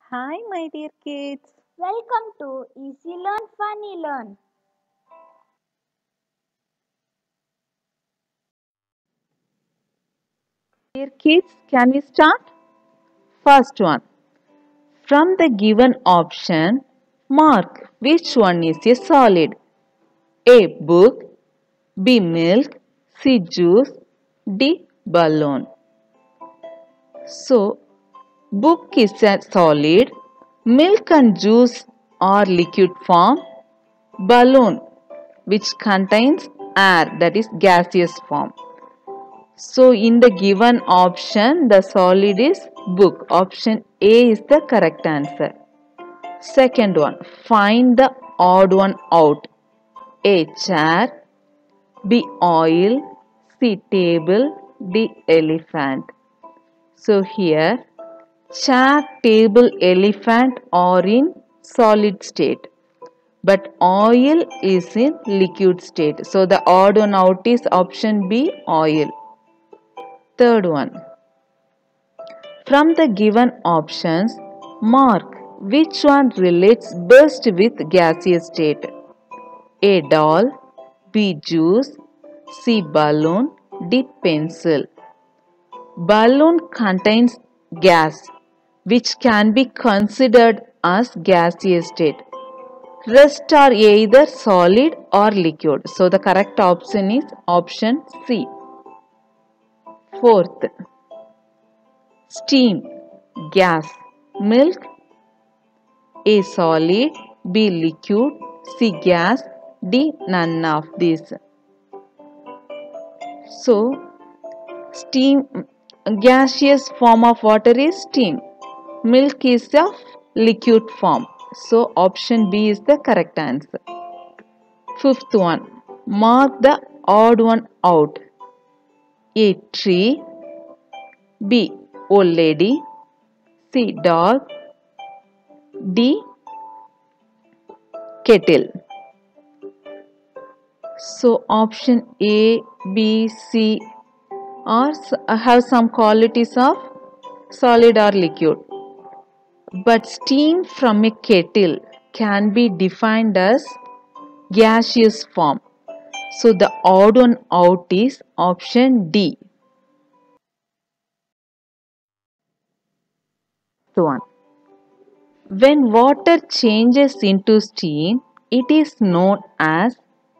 Hi, my dear kids. Welcome to Easy Learn Funny Learn. Dear kids, can we start? First one. From the given option, mark which one is a solid. A. Book. B. Milk. C. Juice. D. Balloon. So, book is a solid. Milk and juice are liquid form. Balloon, which contains air, that is gaseous form. So in the given option, the solid is book. Option A is the correct answer. Second one, find the odd one out. A. Chair. B. Oil. C. Table. D. Elephant. So here, chair, table, elephant are in solid state. But oil is in liquid state. So the odd one out is option B, oil. Third one. From the given options, mark which one relates best with gaseous state. A. Doll. B. Juice. C. Balloon. D. Pencil. Balloon contains gas which can be considered as gaseous state. Rest are either solid or liquid. So the correct option is option C. Fourth, steam, gas, milk. A. Solid. B. Liquid. C. Gas. D. None of these. So, steam, gaseous form of water is steam. Milk is of liquid form. So, option B is the correct answer. Fifth one. Mark the odd one out. A. Tree. B. Old lady. C. Dog. D. Kettle. So option A, B, C are have some qualities of solid or liquid. But steam from a kettle can be defined as gaseous form. So the odd one out is option D. So on. When water changes into steam, it is known as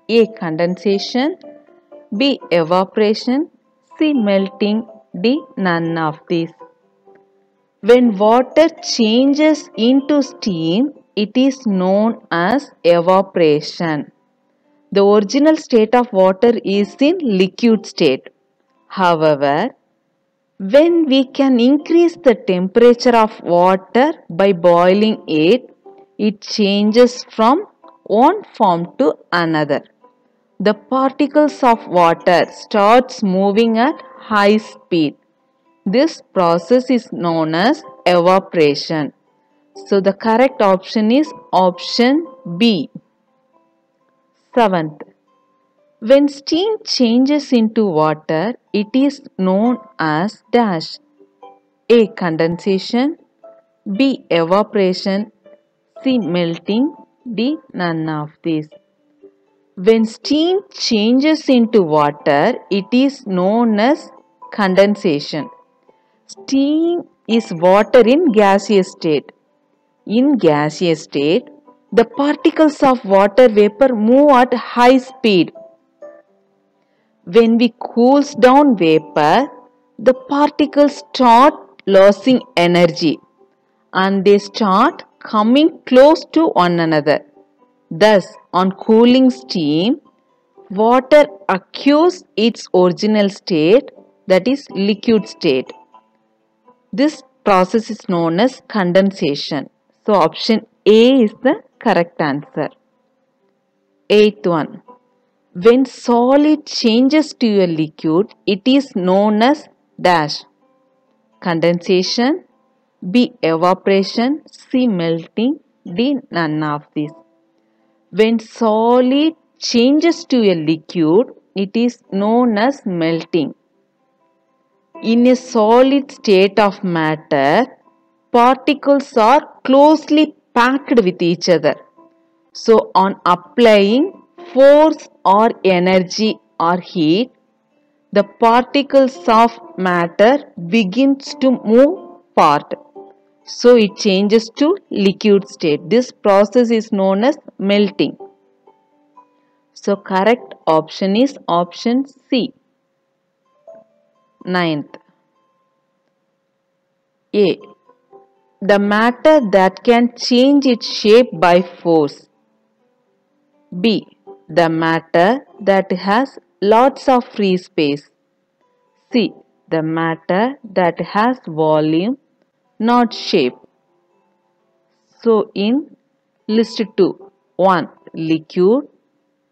A. Condensation, B. Evaporation, C. Melting, D. None of these. When water changes into steam, it is known as evaporation. The original state of water is in liquid state. However, when we can increase the temperature of water by boiling it, it changes from one form to another. The particles of water starts moving at high speed. This process is known as evaporation. So the correct option is option B. Seventh, when steam changes into water, it is known as dash. A. Condensation. B. Evaporation. C. Melting. D. None of these. When steam changes into water, it is known as condensation. Steam is water in gaseous state. In gaseous state, the particles of water vapor move at high speed. When we cools down vapor, the particles start losing energy and they start coming close to one another. Thus, on cooling steam, water acquires its original state, that is liquid state. This process is known as condensation. So option A is the correct answer. Eighth one. When solid changes to a liquid, it is known as dash. Condensation, B. Evaporation, C. Melting, D. None of these. When solid changes to a liquid, it is known as melting. In a solid state of matter, particles are closely packed with each other. So, on applying force or energy or heat, the particles of matter begins to move apart. So, it changes to liquid state. This process is known as melting. So, correct option is option C. Ninth. A. The matter that can change its shape by force. B. The matter that has lots of free space. C. The matter that has volume, not shape. So, in list 2. 1. Liquid.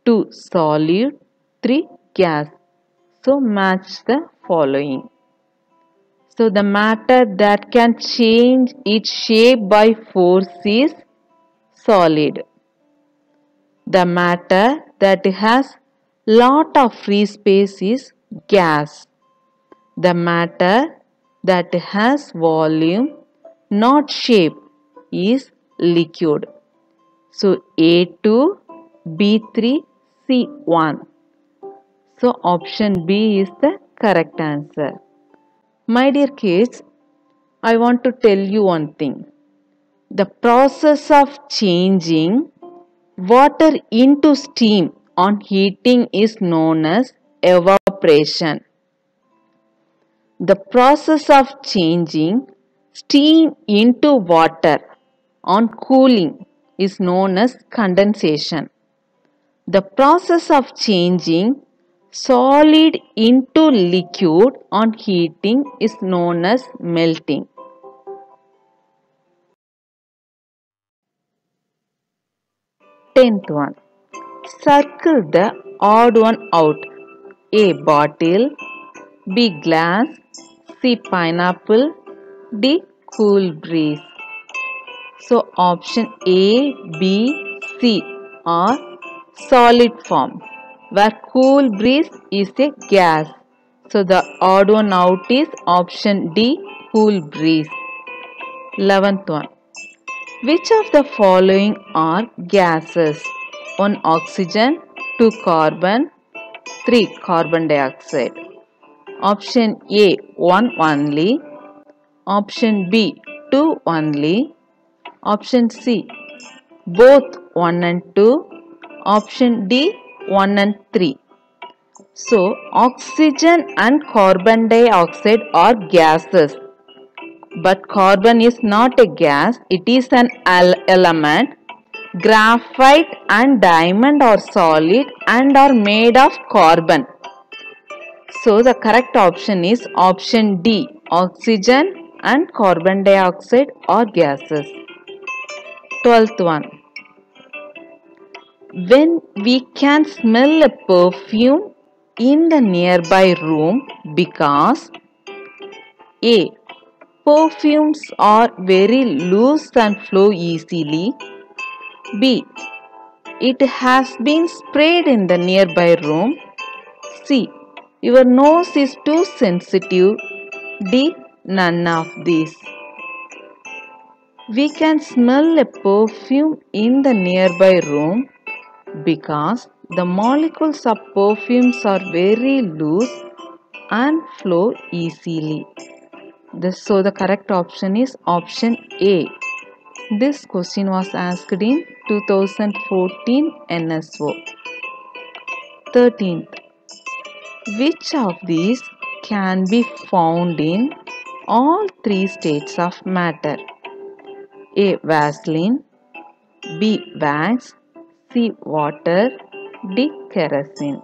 2. Solid. 3. Gas. So, match the following. So, the matter that can change its shape by force is solid. The matter that has lot of free space is gas. The matter that has volume, not shape, is liquid. So, A2, B3, C1. So, option B is the correct answer. My dear kids, I want to tell you one thing. The process of changing water into steam on heating is known as evaporation. The process of changing steam into water on cooling is known as condensation. The process of changing solid into liquid on heating is known as melting. Tenth one. Circle the odd one out. A. Bottle. B. Glass. C. Pineapple. D. Cool breeze. So option A, B, C are solid form, where cool breeze is a gas. So the odd one out is option D, cool breeze. 11th one. Which of the following are gases? 1. Oxygen, 2. Carbon, 3. Carbon dioxide. Option A, 1 only. Option B, 2 only. Option C, both 1 and 2. Option D, 1 and 3. So, oxygen and carbon dioxide are gases. But carbon is not a gas, it is an element. Graphite and diamond are solid and are made of carbon. So, the correct option is option D, oxygen and carbon dioxide are gases. 12th one. When we can smell a perfume in the nearby room because A. Perfumes are very loose and flow easily. B. It has been sprayed in the nearby room. C. Your nose is too sensitive. D. None of these. We can smell a perfume in the nearby room because the molecules of perfumes are very loose and flow easily. So the correct option is option A. This question was asked in 2014 NSO. 13th. Which of these can be found in all three states of matter? A. Vaseline, B. Wax, C. Water, D. Kerosene.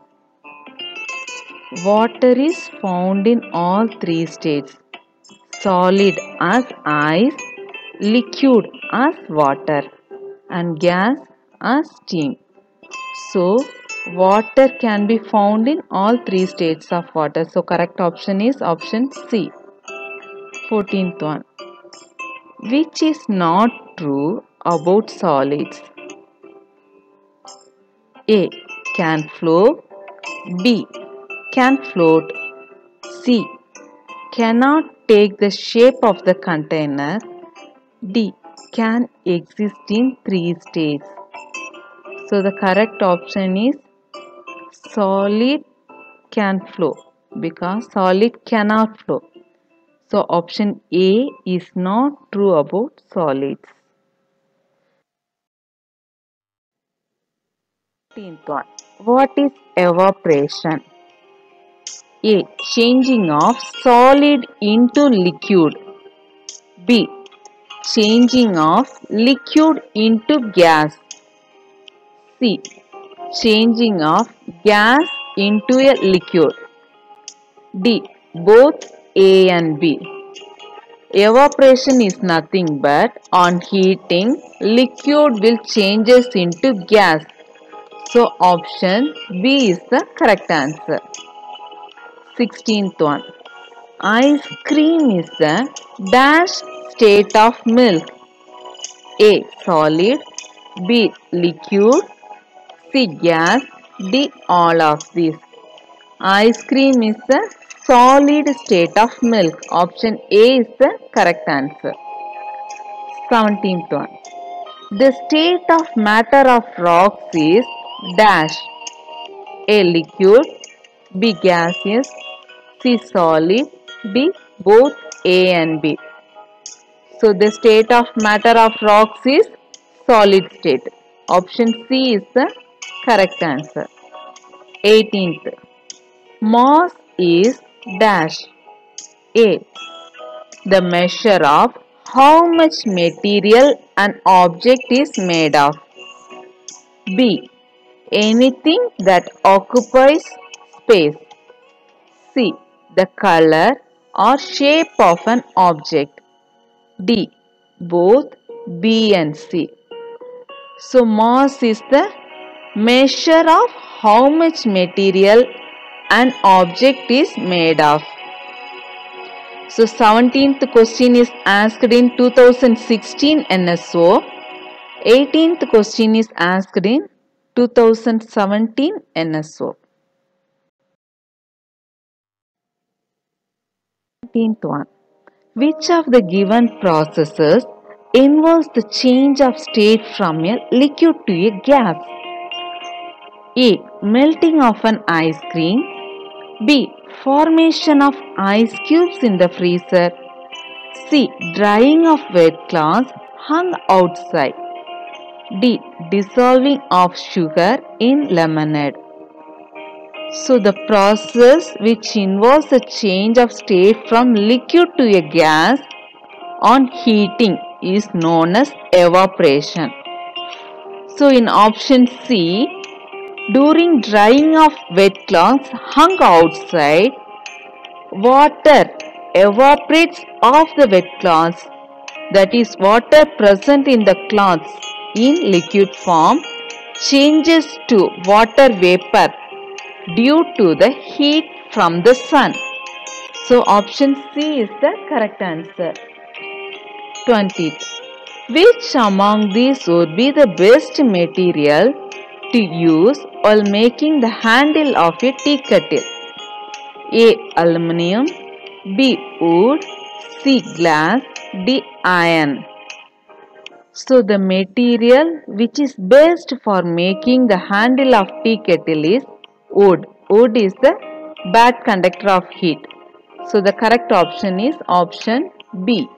Water is found in all three states. Solid as ice, liquid as water, and gas as steam. So, water can be found in all three states of water. So, correct option is option C. 14th one. Which is not true about solids? A. Can flow. B. Can float. C. Cannot take the shape of the container. D. Can exist in 3 states. So the correct option is solid can flow because solid cannot flow. So option A is not true about solids. 15th one. What is evaporation? A. Changing of solid into liquid. B. Changing of liquid into gas. C. Changing of gas into a liquid. D. Both A and B. Evaporation is nothing but on heating, liquid will changes into gas. So option B is the correct answer. 16th one. Ice cream is the dash state of milk. A. Solid. B. Liquid. C. Gas. D. All of these. Ice cream is the solid state of milk. Option A is the correct answer. 17th one. The state of matter of rocks is dash. A. Liquid. B. Gaseous. C. Solid. D. Both A and B. So the state of matter of rocks is solid state. Option C is the correct answer. 18th. Mass is dash. A. The measure of how much material an object is made of. B. Anything that occupies space. C. The color or shape of an object. D. Both B and C. So mass is the measure of how much material an object is made of. So 17th question is asked in 2016 NSO. 18th question is asked in 2017 NSO. 19th one. Which of the given processes involves the change of state from a liquid to a gas? A. Melting of an ice cream. B. Formation of ice cubes in the freezer. C. Drying of wet cloths hung outside. D. Dissolving of sugar in lemonade. So the process which involves the change of state from liquid to a gas on heating is known as evaporation. So in option C, during drying of wet cloths hung outside, water evaporates off the wet cloths, that is water present in the cloths in liquid form changes to water vapor due to the heat from the sun. So option C is the correct answer. 20th. Which among these would be the best material to use while making the handle of a tea kettle? A. Aluminium. B. Wood. C. Glass. D. Iron. So the material which is best for making the handle of tea kettle is wood. Wood is the bad conductor of heat. So the correct option is option B.